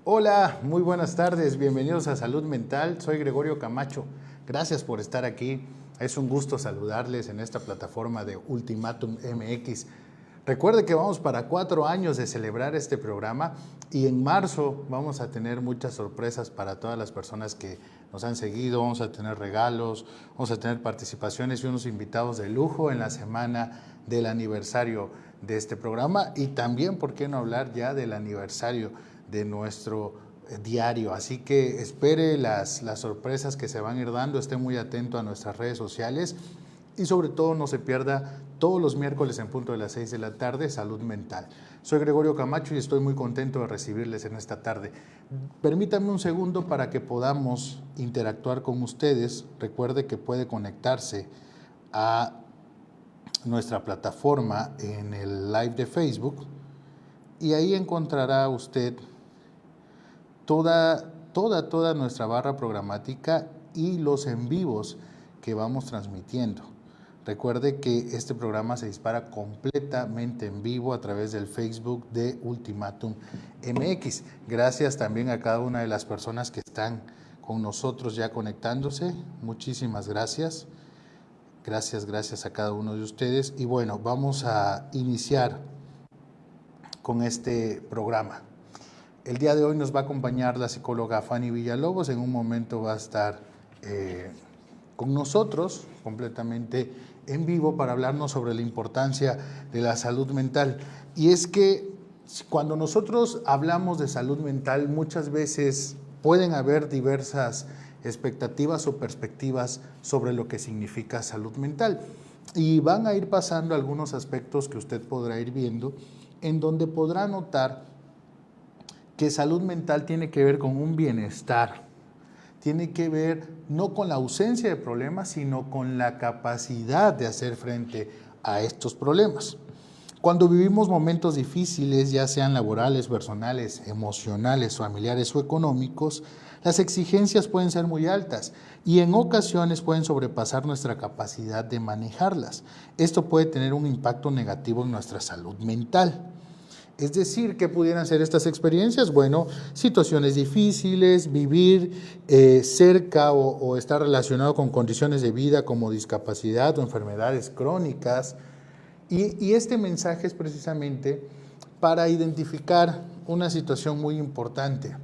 Hola, muy buenas tardes, bienvenidos a Salud Mental, soy Gregorio Camacho, gracias por estar aquí, es un gusto saludarles en esta plataforma de Ultimatum MX. Recuerde que vamos para 4 años de celebrar este programa y en marzo vamos a tener muchas sorpresas para todas las personas que nos han seguido, vamos a tener regalos, vamos a tener participaciones y unos invitados de lujo en la semana del aniversario de este programa y también, ¿por qué no hablar ya del aniversario de nuestro diario? Así que espere las sorpresas que se van a ir dando, esté muy atento a nuestras redes sociales y sobre todo no se pierda todos los miércoles en punto de las 6 de la tarde, Salud Mental. Soy Gregorio Camacho y estoy muy contento de recibirles en esta tarde. Permítanme un segundo para que podamos interactuar con ustedes. Recuerde que puede conectarse a nuestra plataforma en el live de Facebook y ahí encontrará usted toda nuestra barra programática y los en vivos que vamos transmitiendo. Recuerde que este programa se dispara completamente en vivo a través del Facebook de Ultimatum MX. Gracias también a cada una de las personas que están con nosotros ya conectándose. Muchísimas gracias. Gracias a cada uno de ustedes. Y bueno, vamos a iniciar con este programa. El día de hoy nos va a acompañar la psicóloga Fanny Villalobos. En un momento va a estar con nosotros completamente en vivo para hablarnos sobre la importancia de la salud mental. Y es que cuando nosotros hablamos de salud mental, muchas veces pueden haber diversas expectativas o perspectivas sobre lo que significa salud mental. Y van a ir pasando algunos aspectos que usted podrá ir viendo, en donde podrá notar que salud mental tiene que ver con un bienestar, tiene que ver no con la ausencia de problemas, sino con la capacidad de hacer frente a estos problemas. Cuando vivimos momentos difíciles, ya sean laborales, personales, emocionales, familiares o económicos, las exigencias pueden ser muy altas y en ocasiones pueden sobrepasar nuestra capacidad de manejarlas. Esto puede tener un impacto negativo en nuestra salud mental. Es decir, ¿qué pudieran ser estas experiencias? Bueno, situaciones difíciles, vivir cerca o estar relacionado con condiciones de vida como discapacidad o enfermedades crónicas. Y este mensaje es precisamente para identificar una situación muy importante.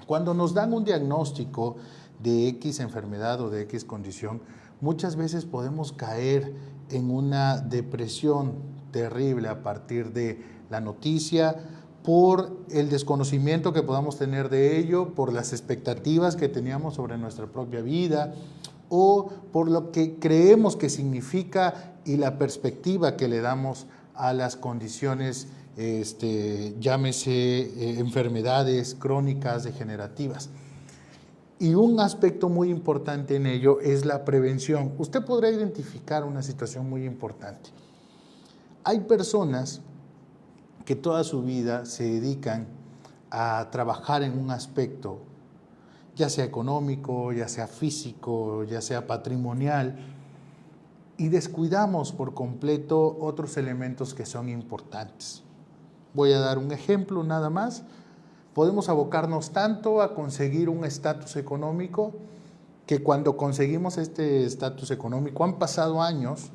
Cuando nos dan un diagnóstico de X enfermedad o de X condición, muchas veces podemos caer en una depresión terrible a partir de la noticia, por el desconocimiento que podamos tener de ello, por las expectativas que teníamos sobre nuestra propia vida o por lo que creemos que significa y la perspectiva que le damos a las condiciones, llámese enfermedades crónicas degenerativas. Y un aspecto muy importante en ello es la prevención. Usted podrá identificar una situación muy importante. Hay personas que toda su vida se dedican a trabajar en un aspecto, ya sea económico, ya sea físico, ya sea patrimonial, y descuidamos por completo otros elementos que son importantes. Voy a dar un ejemplo nada más. Podemos abocarnos tanto a conseguir un estatus económico que cuando conseguimos este estatus económico han pasado años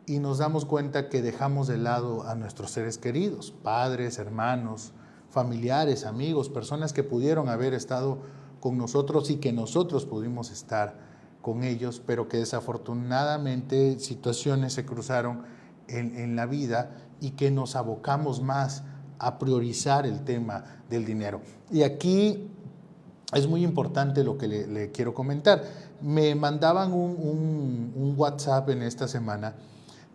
y nos damos cuenta que dejamos de lado a nuestros seres queridos, padres, hermanos, familiares, amigos, personas que pudieron haber estado con nosotros y que nosotros pudimos estar con ellos, pero que desafortunadamente situaciones se cruzaron en la vida y que nos abocamos más a priorizar el tema del dinero. Y aquí es muy importante lo que le quiero comentar. Me mandaban un WhatsApp en esta semana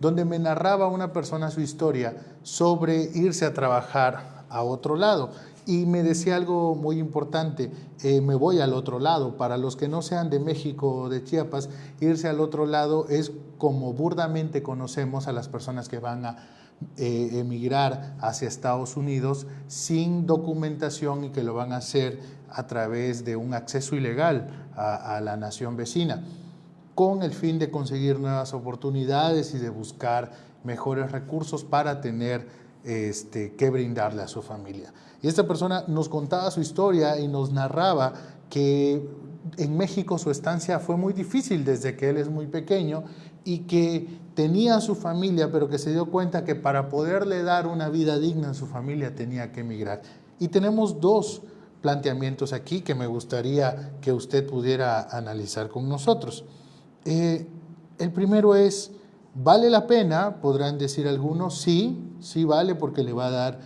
donde me narraba una persona su historia sobre irse a trabajar a otro lado. Y me decía algo muy importante, me voy al otro lado. Para los que no sean de México o de Chiapas, irse al otro lado es como burdamente conocemos a las personas que van a emigrar hacia Estados Unidos sin documentación y que lo van a hacer a través de un acceso ilegal a la nación vecina, con el fin de conseguir nuevas oportunidades y de buscar mejores recursos para tener que brindarle a su familia. Y esta persona nos contaba su historia y nos narraba que en México su estancia fue muy difícil desde que él es muy pequeño y que tenía a su familia, pero que se dio cuenta que para poderle dar una vida digna a su familia tenía que emigrar. Y tenemos dos planteamientos aquí que me gustaría que usted pudiera analizar con nosotros. El primero es, ¿vale la pena? Podrán decir algunos, sí, sí vale porque le va a dar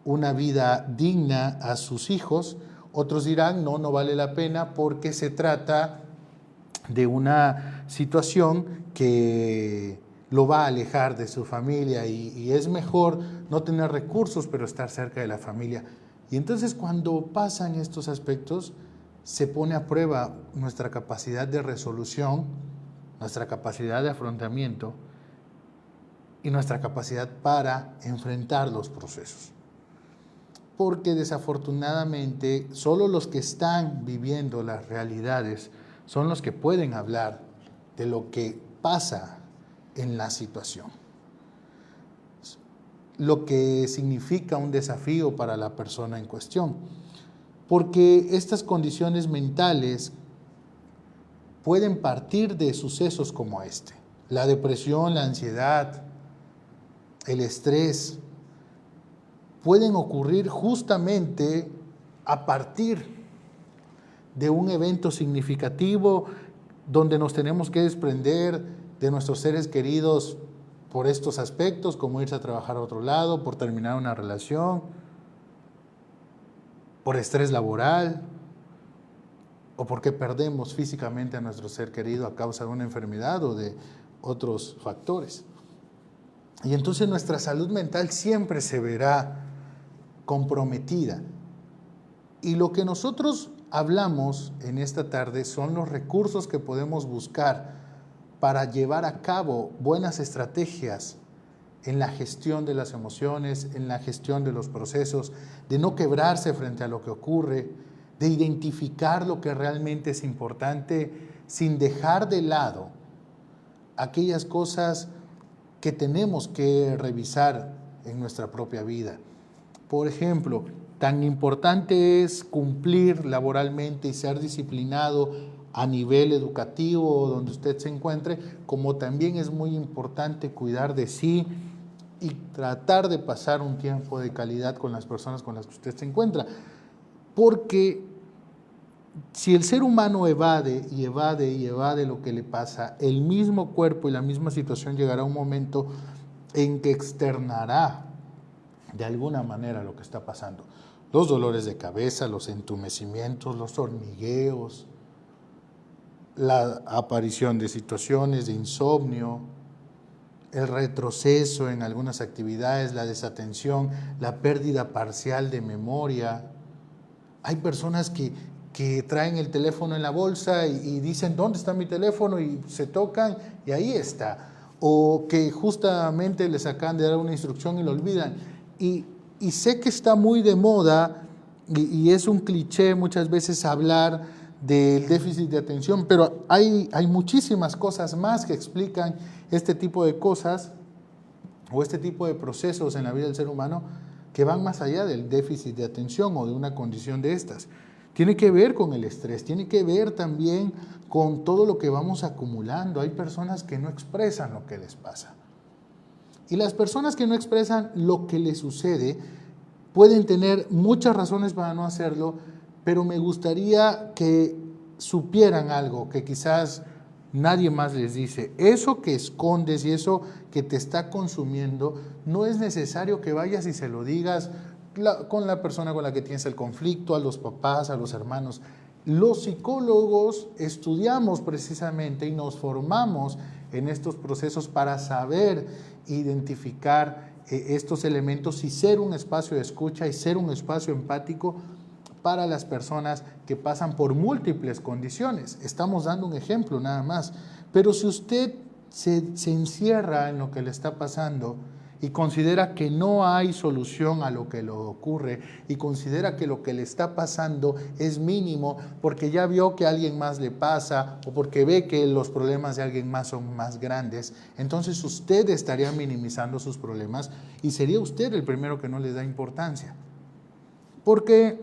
una vida digna a sus hijos. Otros dirán, no, no vale la pena porque se trata de una situación que lo va a alejar de su familia y es mejor no tener recursos, pero estar cerca de la familia. Y entonces cuando pasan estos aspectos, se pone a prueba nuestra capacidad de resolución, nuestra capacidad de afrontamiento y nuestra capacidad para enfrentar los procesos. Porque desafortunadamente solo los que están viviendo las realidades son los que pueden hablar de lo que pasa en la situación. Lo que significa un desafío para la persona en cuestión. Porque estas condiciones mentales pueden partir de sucesos como este. La depresión, la ansiedad, el estrés, pueden ocurrir justamente a partir de un evento significativo donde nos tenemos que desprender de nuestros seres queridos por estos aspectos, como irse a trabajar a otro lado, por terminar una relación, por estrés laboral, o porque perdemos físicamente a nuestro ser querido a causa de una enfermedad o de otros factores. Y entonces nuestra salud mental siempre se verá comprometida. Y lo que nosotros hablamos en esta tarde son los recursos que podemos buscar para llevar a cabo buenas estrategias en la gestión de las emociones, en la gestión de los procesos, de no quebrarse frente a lo que ocurre, de identificar lo que realmente es importante sin dejar de lado aquellas cosas que tenemos que revisar en nuestra propia vida. Por ejemplo, tan importante es cumplir laboralmente y ser disciplinado a nivel educativo donde usted se encuentre, como también es muy importante cuidar de sí y tratar de pasar un tiempo de calidad con las personas con las que usted se encuentra. Porque si el ser humano evade y evade y evade lo que le pasa, el mismo cuerpo y la misma situación llegará a un momento en que externará de alguna manera lo que está pasando. Los dolores de cabeza, los entumecimientos, los hormigueos, la aparición de situaciones de insomnio, el retroceso en algunas actividades, la desatención, la pérdida parcial de memoria. Hay personas que traen el teléfono en la bolsa y dicen, ¿dónde está mi teléfono? Y se tocan y ahí está. O que justamente les acaban de dar una instrucción y lo olvidan. Y sé que está muy de moda y es un cliché muchas veces hablar del déficit de atención, pero hay muchísimas cosas más que explican este tipo de cosas o este tipo de procesos en la vida del ser humano que van más allá del déficit de atención o de una condición de estas. Tiene que ver con el estrés, tiene que ver también con todo lo que vamos acumulando. Hay personas que no expresan lo que les pasa. Y las personas que no expresan lo que les sucede pueden tener muchas razones para no hacerlo, pero me gustaría que supieran algo que quizás nadie más les dice. Eso que escondes y eso que te está consumiendo, no es necesario que vayas y se lo digas con la persona con la que tienes el conflicto, a los papás, a los hermanos. Los psicólogos estudiamos precisamente y nos formamos en estos procesos para saber identificar estos elementos y ser un espacio de escucha y ser un espacio empático para las personas que pasan por múltiples condiciones. Estamos dando un ejemplo nada más, pero si usted se encierra en lo que le está pasando y considera que no hay solución a lo que le ocurre y considera que lo que le está pasando es mínimo porque ya vio que a alguien más le pasa o porque ve que los problemas de alguien más son más grandes, entonces usted estaría minimizando sus problemas y sería usted el primero que no les da importancia. Porque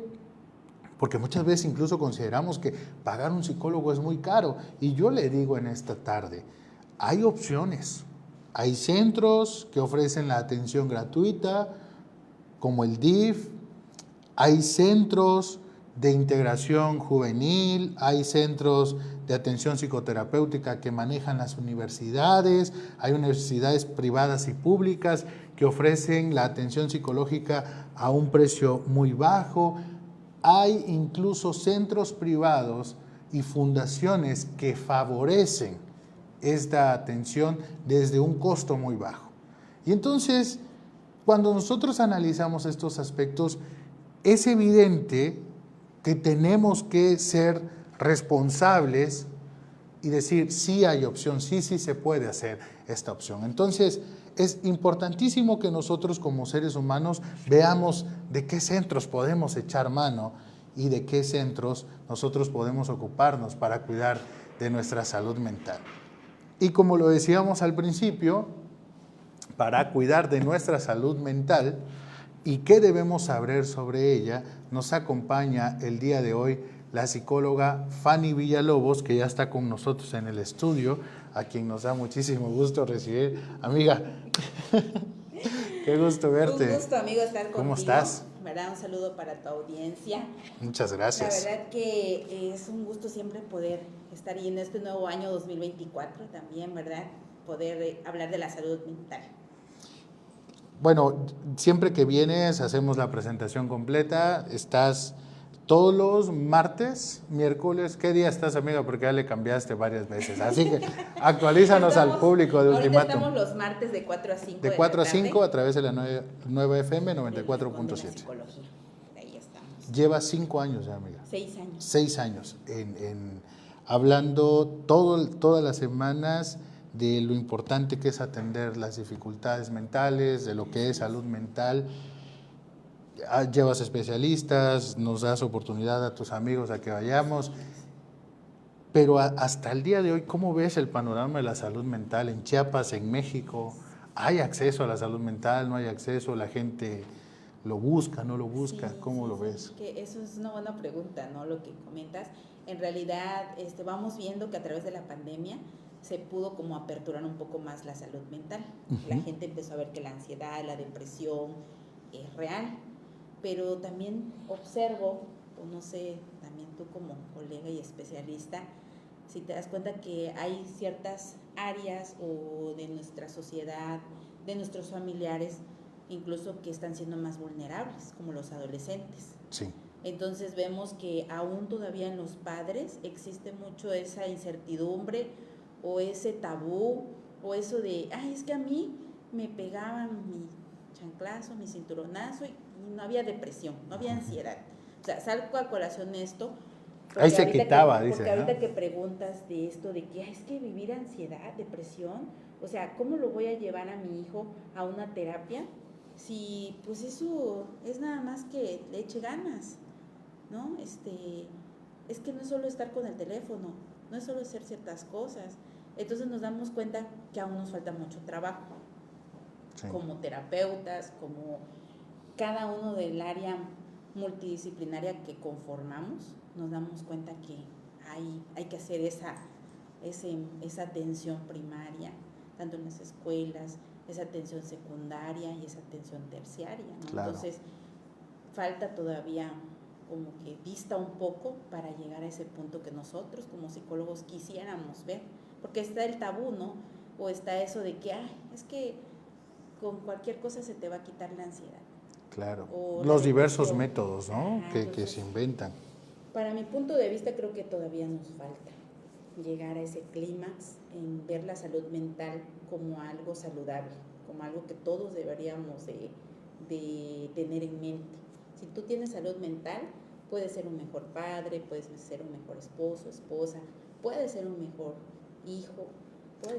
muchas veces incluso consideramos que pagar un psicólogo es muy caro. Y yo le digo en esta tarde, hay opciones. Hay centros que ofrecen la atención gratuita, como el DIF. Hay centros de integración juvenil, hay centros de atención psicoterapéutica que manejan las universidades, hay universidades privadas y públicas que ofrecen la atención psicológica a un precio muy bajo. Hay incluso centros privados y fundaciones que favorecen esta atención desde un costo muy bajo. Y entonces, cuando nosotros analizamos estos aspectos, es evidente que tenemos que ser responsables y decir, sí hay opción, sí se puede hacer esta opción. Entonces, es importantísimo que nosotros como seres humanos veamos de qué centros podemos echar mano y de qué centros nosotros podemos ocuparnos para cuidar de nuestra salud mental. Y como lo decíamos al principio, para cuidar de nuestra salud mental y qué debemos saber sobre ella, nos acompaña el día de hoy la psicóloga Fanny Villalobos, que ya está con nosotros en el estudio, a quien nos da muchísimo gusto recibir. Amiga, qué gusto verte. Un gusto, amigo, estar contigo. ¿Cómo estás? ¿Verdad? Un saludo para tu audiencia. Muchas gracias. La verdad que es un gusto siempre poder estar y en este nuevo año 2024 también, ¿verdad? Poder hablar de la salud mental. Bueno, siempre que vienes hacemos la presentación completa. Estás todos los martes, miércoles. ¿Qué día estás, amiga? Porque ya le cambiaste varias veces. Así que actualízanos al público de Ultimátum. Estamos los martes de 4 a 5 de 4 a 5 a través de la nueva FM 94.7. Ahí estamos. Lleva 5 años ya, amiga. 6 años. 6 años hablando todas las semanas de lo importante que es atender las dificultades mentales, de lo que es salud mental. Llevas especialistas, nos das oportunidad a tus amigos a que vayamos, pero hasta el día de hoy, ¿cómo ves el panorama de la salud mental en Chiapas, en México? ¿Hay acceso a la salud mental? ¿No hay acceso? ¿La gente lo busca, no lo busca? ¿Cómo lo ves? Que eso es una buena pregunta, ¿no? Lo que comentas. En realidad, vamos viendo que a través de la pandemia se pudo como aperturar un poco más la salud mental. La gente empezó a ver que la ansiedad, la depresión es real, pero también observo, o no sé, también tú como colega y especialista, si te das cuenta que hay ciertas áreas o de nuestra sociedad, de nuestros familiares, incluso que están siendo más vulnerables, como los adolescentes. Sí. Entonces vemos que aún todavía en los padres existe mucho esa incertidumbre o ese tabú o eso de, ay, es que a mí me pegaban mi chanclazo, mi cinturonazo y no había depresión, no había ansiedad. O sea, salgo a colación esto. Ahí se quitaba, dice. Porque ahorita que preguntas de esto de que es que vivir ansiedad, depresión, o sea, ¿cómo lo voy a llevar a mi hijo a una terapia? Si pues eso es nada más que le eche ganas, ¿no? Es que no es solo estar con el teléfono, no es solo hacer ciertas cosas. Entonces nos damos cuenta que aún nos falta mucho trabajo. Sí. Como terapeutas, como cada uno del área multidisciplinaria que conformamos, nos damos cuenta que hay que hacer esa atención primaria, tanto en las escuelas, esa atención secundaria y esa atención terciaria, ¿no? Claro. Entonces, falta todavía como que vista un poco para llegar a ese punto que nosotros como psicólogos quisiéramos ver, porque está el tabú, ¿no? O está eso de que, es que con cualquier cosa se te va a quitar la ansiedad. Claro, los diversos métodos, ¿no? que se inventan. Para mi punto de vista creo que todavía nos falta llegar a ese clímax en ver la salud mental como algo saludable, como algo que todos deberíamos de tener en mente. Si tú tienes salud mental, puedes ser un mejor padre, puedes ser un mejor esposo, esposa, puedes ser un mejor hijo.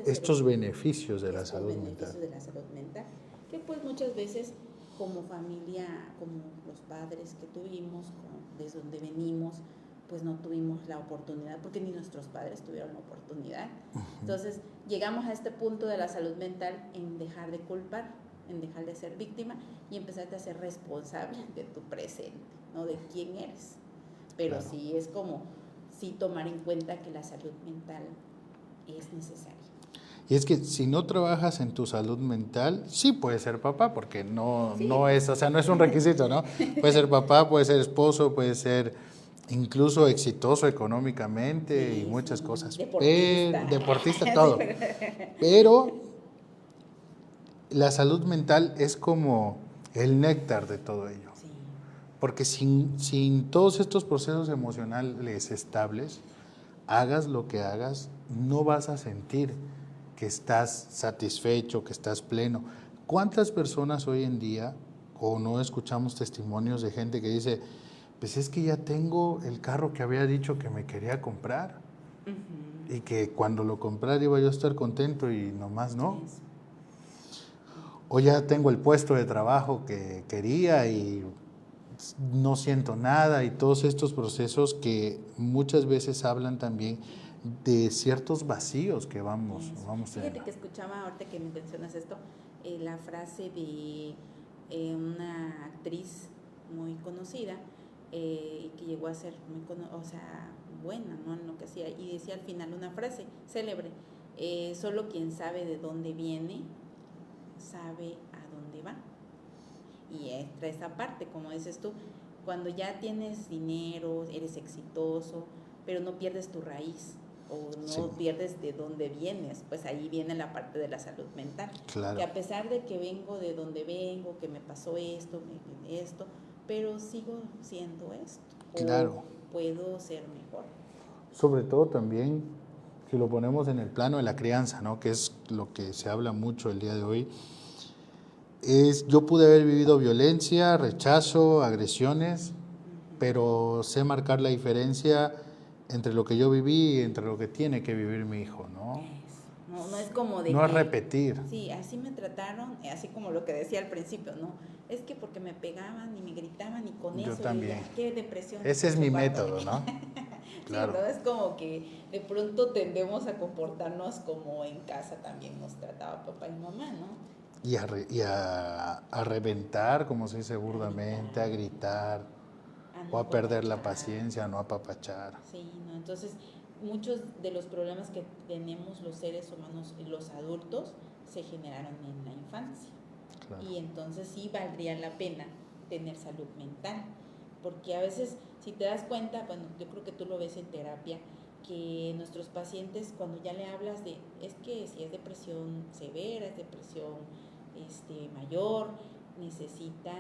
Estos beneficios de la salud mental. De la salud mental. que pues muchas veces como familia, como los padres que tuvimos, desde donde venimos, pues no tuvimos la oportunidad, porque ni nuestros padres tuvieron la oportunidad. Entonces llegamos a este punto de la salud mental en dejar de culpar, en dejar de ser víctima y empezarte a ser responsable de tu presente, ¿no? De quién eres. Pero Claro. sí es como, sí tomar en cuenta que la salud mental es necesaria. Y es que si no trabajas en tu salud mental, sí puedes ser papá, porque no, Sí. no es, o sea, no es un requisito, ¿no? Puede ser papá, puede ser esposo, puede ser incluso exitoso económicamente Sí, y muchas sí, cosas. deportista. Deportista, todo. Pero la salud mental es como el néctar de todo ello. Sí. Porque sin todos estos procesos emocionales estables, hagas lo que hagas, no vas a sentir que estás satisfecho, que estás pleno. ¿Cuántas personas hoy en día, o no escuchamos testimonios de gente que dice, pues es que ya tengo el carro que había dicho que me quería comprar y que cuando lo comprara iba yo a estar contento y nomás no? Eso. O ya tengo el puesto de trabajo que quería y no siento nada, y todos estos procesos que muchas veces hablan también de ciertos vacíos que vamos Fíjate teniendo. que escuchaba ahorita que me mencionas esto, la frase de una actriz muy conocida y que llegó a ser muy buena, ¿no? En lo que hacía, y decía al final una frase célebre: solo quien sabe de dónde viene sabe a dónde va. Y entra esa parte, como dices tú, cuando ya tienes dinero, eres exitoso, pero no pierdes tu raíz o no Sí. pierdes de dónde vienes, pues ahí viene la parte de la salud mental. Claro. Que a pesar de que vengo de donde vengo, que me pasó esto, pero sigo siendo esto. Claro. O puedo ser mejor. Sobre todo también, si lo ponemos en el plano de la crianza, ¿no? Que es lo que se habla mucho el día de hoy, yo pude haber vivido violencia, rechazo, agresiones, pero sé marcar la diferencia entre lo que yo viví y entre lo que tiene que vivir mi hijo, ¿no? No es como de no que... es repetir. Sí, así me trataron, así como lo que decía al principio, ¿no? Es que porque me pegaban y me gritaban y con Yo eso... también. Qué depresión. Ese es mi método, ¿no? Claro. Sí, ¿no? Es como que de pronto tendemos a comportarnos como en casa también nos trataba papá y mamá, ¿no? Y a reventar, como se dice burdamente, a gritar, no o a perder la apapachar. paciencia, no apapachar. Sí, ¿no? Entonces, muchos de los problemas que tenemos los seres humanos y los adultos se generaron en la infancia. Claro. Y entonces sí valdría la pena tener salud mental, porque a veces, si te das cuenta, bueno, yo creo que tú lo ves en terapia, que nuestros pacientes, cuando ya le hablas de, es que si es depresión severa, es depresión mayor, necesita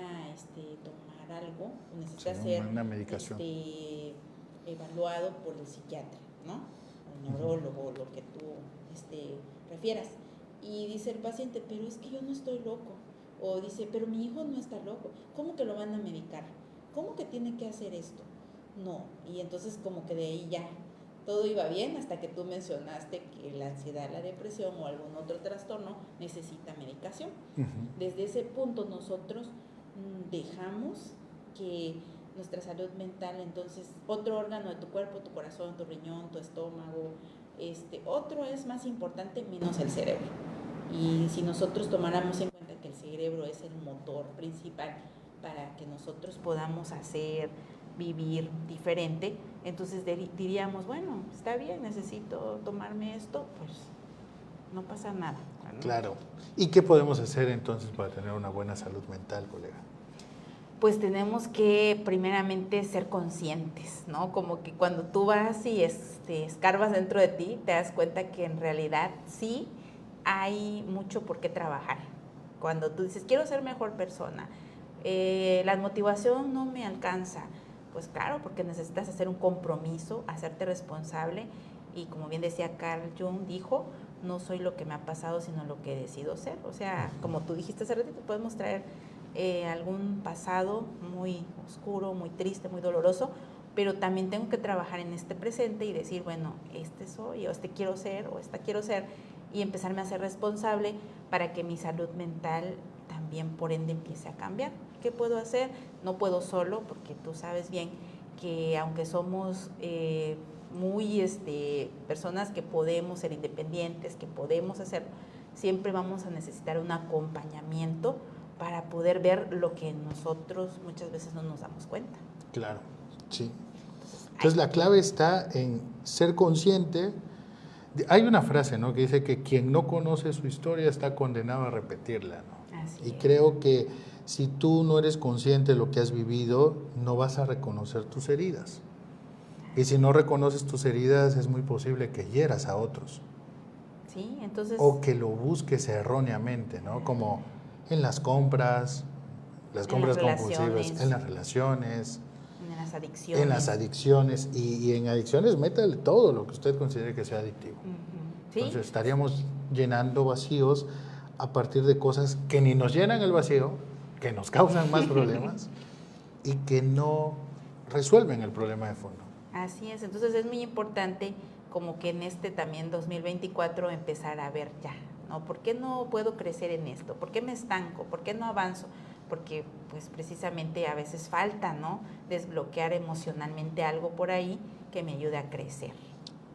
tomar algo, necesita ser una medicación. Evaluado por el psiquiatra, ¿no? El neurólogo, lo que tú refieras. Y dice el paciente, pero es que yo no estoy loco. O dice, pero mi hijo no está loco. ¿Cómo que lo van a medicar? ¿Cómo que tiene que hacer esto? No. Y entonces como que de ahí ya todo iba bien hasta que tú mencionaste que la ansiedad, la depresión o algún otro trastorno necesita medicación. Desde ese punto nosotros dejamos que nuestra salud mental, entonces otro órgano de tu cuerpo, tu corazón, tu riñón, tu estómago, otro es más importante menos el cerebro. Y si nosotros tomáramos en cuenta que el cerebro es el motor principal para que nosotros podamos hacer, vivir diferente, entonces diríamos, bueno, está bien, necesito tomarme esto, pues no pasa nada, ¿no? Claro. ¿Y qué podemos hacer entonces para tener una buena salud mental, colega? Pues tenemos que primeramente ser conscientes, ¿no? Como que cuando tú vas y escarbas dentro de ti, te das cuenta que en realidad sí hay mucho por qué trabajar. Cuando tú dices, quiero ser mejor persona, la motivación no me alcanza, pues claro, porque necesitas hacer un compromiso, hacerte responsable, y como bien decía Carl Jung, dijo, no soy lo que me ha pasado, sino lo que decido ser. O sea, como tú dijiste hace ratito, podemos traer algún pasado muy oscuro, muy triste, muy doloroso, pero también tengo que trabajar en este presente y decir, bueno, soy, o quiero ser, o esta quiero ser, y empezarme a ser responsable para que mi salud mental también también por ende empiece a cambiar. ¿Qué puedo hacer? No puedo solo, porque tú sabes bien que aunque somos muy personas que podemos ser independientes, que podemos hacer, siempre vamos a necesitar un acompañamiento para poder ver lo que nosotros muchas veces no nos damos cuenta. Claro, sí. Entonces la clave está en ser consciente. Hay una frase, ¿no?, que dice que quien no conoce su historia está condenado a repetirla, ¿no? Así y es. creo que si tú no eres consciente de lo que has vivido, no vas a reconocer tus heridas. Y si no reconoces tus heridas, es muy posible que hieras a otros. Sí, entonces... O que lo busques erróneamente, ¿no? Como en las compras compulsivas, en las relaciones, en las adicciones. En las adicciones. Y en adicciones, métale todo lo que usted considere que sea adictivo. ¿Sí? Entonces estaríamos llenando vacíos a partir de cosas que ni nos llenan el vacío, que nos causan más problemas y que no resuelven el problema de fondo. Así es, entonces es muy importante como que en también 2024 empezar a ver ya, ¿no? ¿Por qué no puedo crecer en esto? ¿Por qué me estanco? ¿Por qué no avanzo? Porque pues precisamente a veces falta, ¿no?, desbloquear emocionalmente algo por ahí que me ayude a crecer.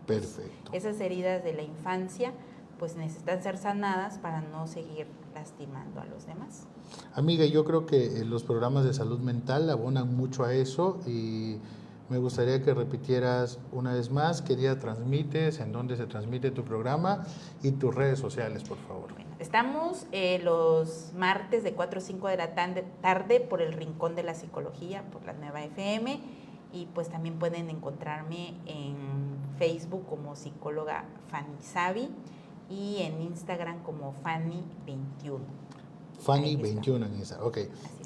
Perfecto. Esas heridas de la infancia pues necesitan ser sanadas para no seguir lastimando a los demás. Amiga, yo creo que los programas de salud mental abonan mucho a eso y me gustaría que repitieras una vez más qué día transmites, en dónde se transmite tu programa y tus redes sociales, por favor. Bueno, estamos los martes de 4 a 5 de la tarde por el Rincón de la Psicología, por la Nueva FM, y pues también pueden encontrarme en Facebook como psicóloga Fanny Savi y en Instagram como Fanny21. Fanny21 en Instagram, ok.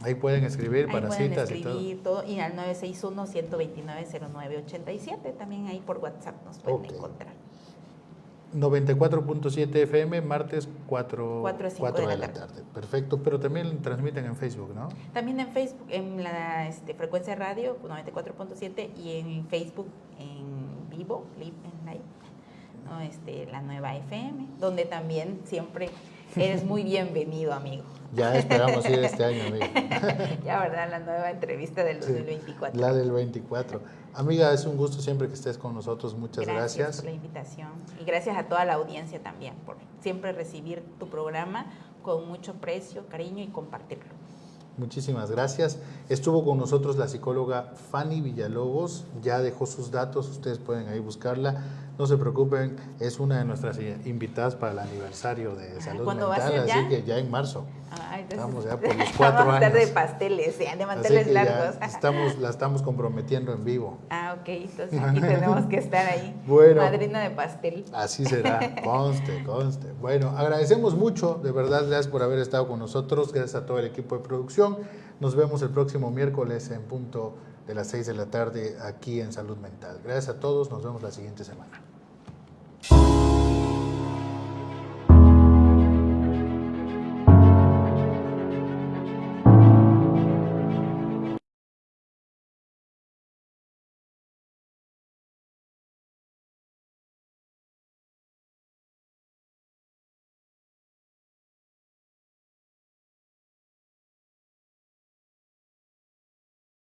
Ahí pueden escribir ahí para pueden citas escribir y todo. Y al 961-129-0987, también ahí por WhatsApp nos pueden encontrar. 94.7 FM, martes 4 a 5 de la tarde. Perfecto, pero también transmiten en Facebook, ¿no? También en Facebook, en la frecuencia radio 94.7 y en Facebook en vivo, en live, ¿no? La Nueva FM, donde también siempre eres muy bienvenido, amigo. Ya esperamos ir este año, amigo. Ya, ¿verdad? La nueva entrevista del 2024. Sí, la del 24. Amiga, es un gusto siempre que estés con nosotros. Muchas gracias. Gracias por la invitación. Y gracias a toda la audiencia también por siempre recibir tu programa con mucho precio, cariño y compartirlo. Muchísimas gracias. Estuvo con nosotros la psicóloga Fanny Villalobos. Ya dejó sus datos, ustedes pueden ahí buscarla. No se preocupen, es una de nuestras invitadas para el aniversario de Salud ¿Cuándo Mental, va a ser ya? Así que ya en marzo. Entonces, estamos ya por los 4 vamos a estar años. de pasteles, de manteles así que largos. La estamos comprometiendo en vivo. Ok, entonces aquí tenemos que estar ahí. Bueno, madrina de pastel. Así será, conste. Bueno, agradecemos mucho, de verdad, gracias por haber estado con nosotros, gracias a todo el equipo de producción. Nos vemos el próximo miércoles en punto de las 6 de la tarde aquí en Salud Mental. Gracias a todos, nos vemos la siguiente semana.